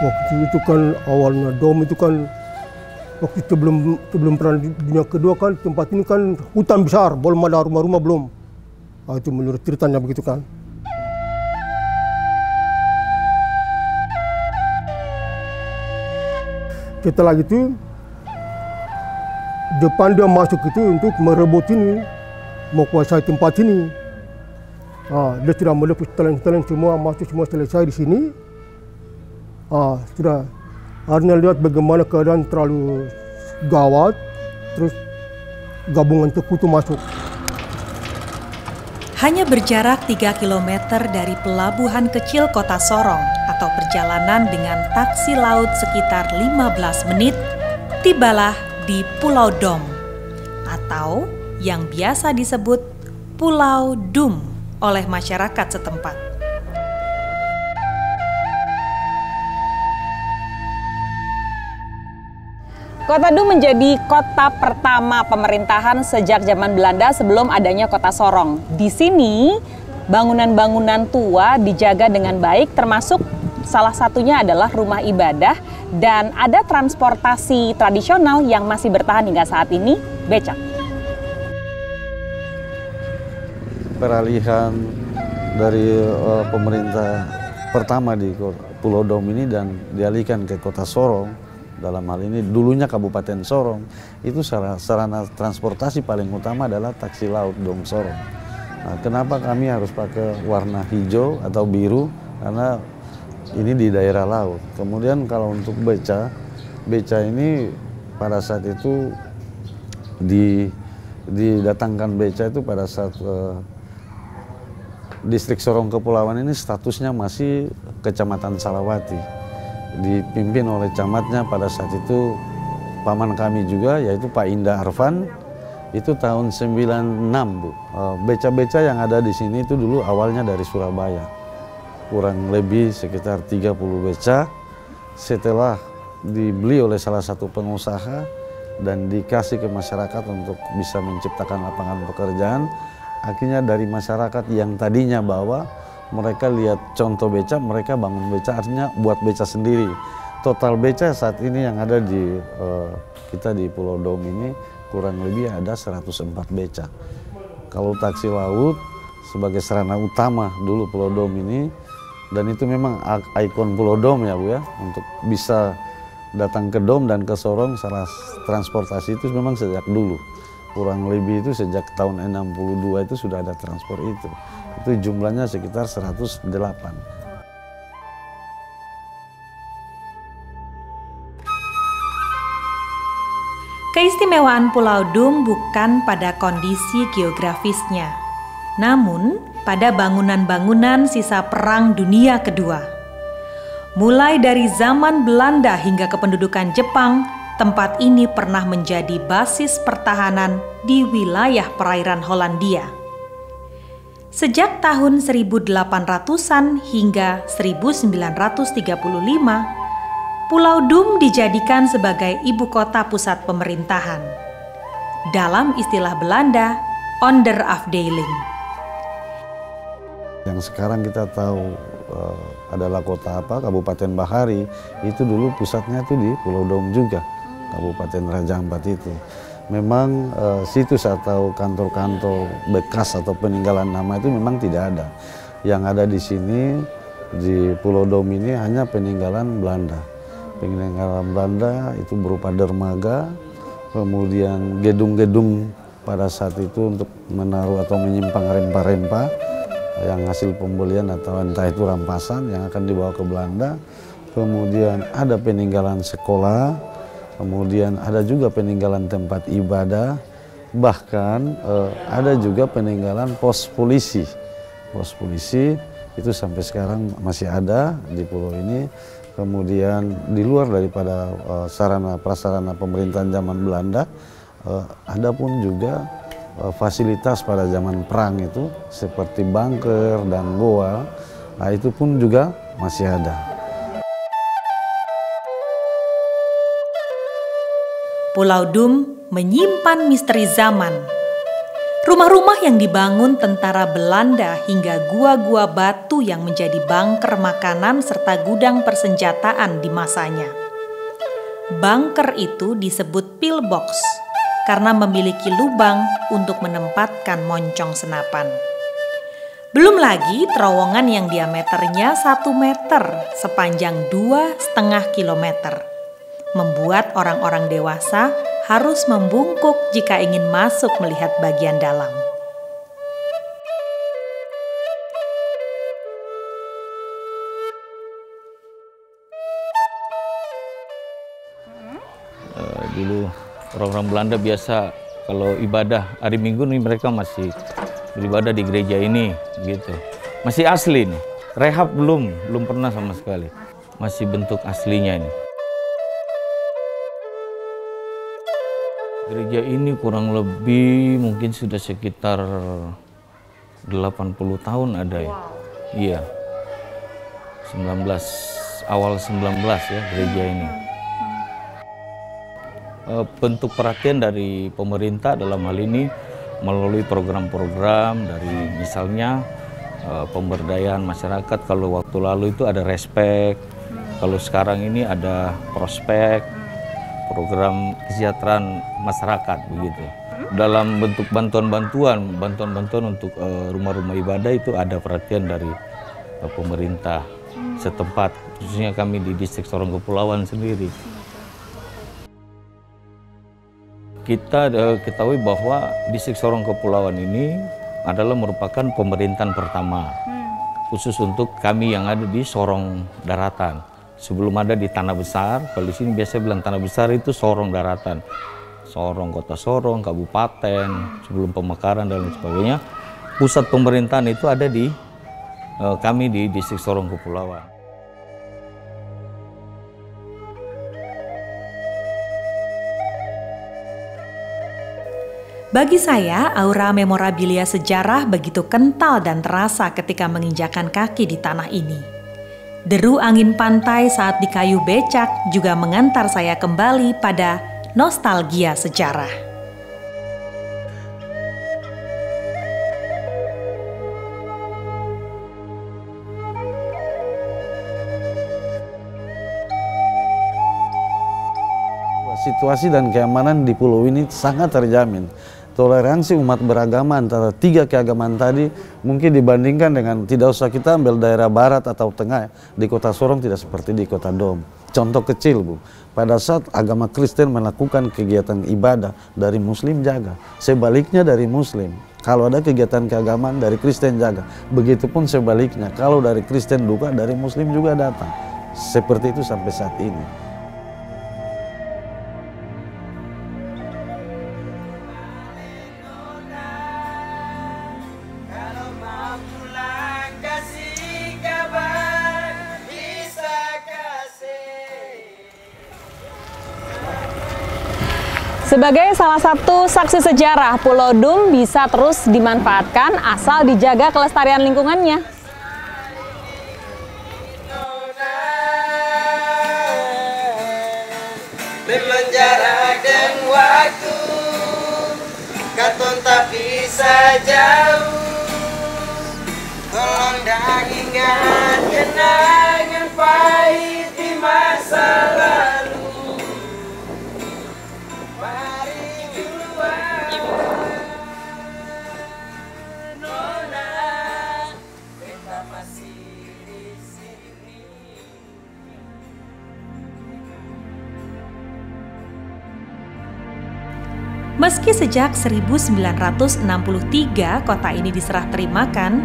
Waktu itu kan awalnya dom itu kan waktu sebelum perang dunia kedua kan tempat ini kan hutan besar, belum ada rumah-rumah belum. Nah, itu menurut ceritanya begitu kan. Setelah itu depan dia masuk itu untuk merebut ini, mau kuasai tempat ini. Dia sudah melepas talent-talent semua, masuk semua selesai di sini. Sudah akhirnya lihat bagaimana keadaan terlalu gawat, terus gabungan Sekutu masuk. Hanya berjarak 3 km dari pelabuhan kecil Kota Sorong atau perjalanan dengan taksi laut sekitar 15 menit, tibalah di Pulau Dom atau yang biasa disebut Pulau Dum oleh masyarakat setempat. Kota Dum menjadi kota pertama pemerintahan sejak zaman Belanda sebelum adanya Kota Sorong. Di sini bangunan-bangunan tua dijaga dengan baik, termasuk salah satunya adalah rumah ibadah dan ada transportasi tradisional yang masih bertahan hingga saat ini, becak. Peralihan dari pemerintah pertama di Pulau Dom ini dan dialihkan ke Kota Sorong, dalam hal ini dulunya Kabupaten Sorong, itu sarana transportasi paling utama adalah taksi laut Dom Sorong. Nah, kenapa kami harus pakai warna hijau atau biru? Karena ini di daerah laut. Kemudian kalau untuk beca ini pada saat itu didatangkan beca itu pada saat distrik Sorong Kepulauan ini statusnya masih Kecamatan Salawati, dipimpin oleh camatnya pada saat itu paman kami juga, yaitu Pak Indah Arfan. Itu tahun 96, Bu. Beca-beca yang ada di sini itu dulu awalnya dari Surabaya, kurang lebih sekitar 30 beca. Setelah dibeli oleh salah satu pengusaha dan dikasih ke masyarakat untuk bisa menciptakan lapangan pekerjaan, akhirnya dari masyarakat yang tadinya bawa, mereka lihat contoh beca, mereka bangun beca, artinya buat beca sendiri. Total beca saat ini yang ada di kita di Pulau Dom ini kurang lebih ada 104 beca. Kalau taksi laut sebagai sarana utama dulu Pulau Dom ini, dan itu memang ikon Pulau Dom ya Bu ya, untuk bisa datang ke Dom dan ke Sorong, salah transportasi itu memang sejak dulu. Kurang lebih itu sejak tahun 62 itu sudah ada transport itu. Itu jumlahnya sekitar 108. Keistimewaan Pulau Dum bukan pada kondisi geografisnya, namun pada bangunan-bangunan sisa Perang Dunia Kedua. Mulai dari zaman Belanda hingga kependudukan Jepang, tempat ini pernah menjadi basis pertahanan di wilayah perairan Hollandia. Sejak tahun 1800-an hingga 1935, Pulau Dum dijadikan sebagai ibu kota pusat pemerintahan. Dalam istilah Belanda, onderafdeling. Yang sekarang kita tahu adalah kota apa, Kabupaten Bahari, itu dulu pusatnya itu di Pulau Dom juga, Kabupaten Raja Ampat itu. Memang situs atau kantor-kantor bekas atau peninggalan nama itu memang tidak ada. Yang ada di sini di Pulau Dom ini hanya peninggalan Belanda. Peninggalan Belanda itu berupa dermaga, kemudian gedung-gedung pada saat itu untuk menaruh atau menyimpan rempah-rempah yang hasil pembelian atau entah itu rampasan yang akan dibawa ke Belanda. Kemudian ada peninggalan sekolah, kemudian ada juga peninggalan tempat ibadah, bahkan ada juga peninggalan pos polisi. Pos polisi itu sampai sekarang masih ada di pulau ini. Kemudian di luar daripada sarana prasarana pemerintahan zaman Belanda, ada pun juga fasilitas pada zaman perang itu seperti bunker dan goa, nah itu pun juga masih ada. Pulau Dum menyimpan misteri zaman. Rumah-rumah yang dibangun tentara Belanda hingga gua-gua batu yang menjadi bunker makanan serta gudang persenjataan di masanya. Bunker itu disebut pillbox karena memiliki lubang untuk menempatkan moncong senapan. Belum lagi terowongan yang diameternya 1 meter sepanjang 2,5 kilometer, membuat orang-orang dewasa harus membungkuk jika ingin masuk melihat bagian dalam. Dulu orang-orang Belanda biasa kalau ibadah hari Minggu nih mereka masih beribadah di gereja ini gitu. Masih asli nih. Rehab belum pernah sama sekali. Masih bentuk aslinya ini. Gereja ini kurang lebih mungkin sudah sekitar 80 tahun ada ya. Wow. Iya. Awal 19 ya gereja ini. Bentuk perhatian dari pemerintah dalam hal ini melalui program-program dari misalnya pemberdayaan masyarakat. Kalau waktu lalu itu ada respek, kalau sekarang ini ada prospek, program kesejahteraan masyarakat begitu. Dalam bentuk bantuan-bantuan untuk rumah-rumah ibadah itu ada perhatian dari pemerintah setempat, khususnya kami di distrik Sorong Kepulauan sendiri. Kita ketahui bahwa distrik Sorong Kepulauan ini adalah merupakan pemerintahan pertama khusus untuk kami yang ada di Sorong Daratan. Sebelum ada di Tanah Besar, kalau di sini biasa bilang Tanah Besar itu Sorong Daratan. Sorong, Kota Sorong, Kabupaten, sebelum pemekaran dan lain sebagainya. Pusat pemerintahan itu ada di kami di distrik Sorong Kepulauan. Bagi saya, aura memorabilia sejarah begitu kental dan terasa ketika menginjakan kaki di tanah ini. Deru angin pantai saat di kayu becak juga mengantar saya kembali pada nostalgia sejarah. Situasi dan keamanan di pulau ini sangat terjamin. Toleransi umat beragama antara 3 keagamaan tadi mungkin dibandingkan dengan tidak usah kita ambil daerah barat atau tengah. Di Kota Sorong tidak seperti di Kota Dom. Contoh kecil Bu, pada saat agama Kristen melakukan kegiatan ibadah dari Muslim jaga. Sebaliknya dari Muslim, kalau ada kegiatan keagamaan dari Kristen jaga. Begitupun sebaliknya, kalau dari Kristen duka dari Muslim juga datang. Seperti itu sampai saat ini. Sebagai salah satu saksi sejarah, Pulau Dum bisa terus dimanfaatkan asal dijaga kelestarian lingkungannya. Memang jarak dan waktu katon tak bisa jauh. Tolong dah ingat kenangan pahit di masa lalu. Meski sejak 1963 kota ini diserah terimakan,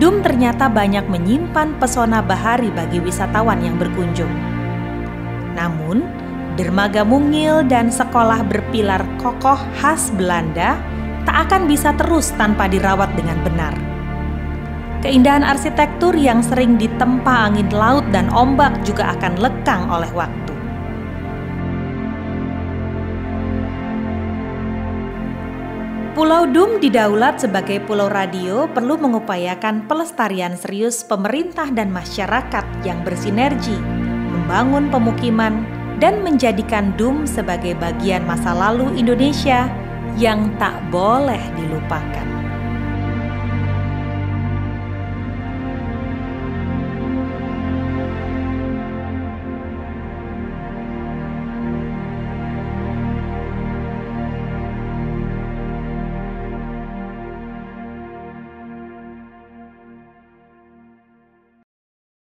Dum ternyata banyak menyimpan pesona bahari bagi wisatawan yang berkunjung. Namun, dermaga mungil dan sekolah berpilar kokoh khas Belanda tak akan bisa terus tanpa dirawat dengan benar. Keindahan arsitektur yang sering ditempa angin laut dan ombak juga akan lekang oleh waktu. Pulau Dum didaulat sebagai pulau radio perlu mengupayakan pelestarian serius pemerintah dan masyarakat yang bersinergi, membangun pemukiman, dan menjadikan Dum sebagai bagian masa lalu Indonesia yang tak boleh dilupakan.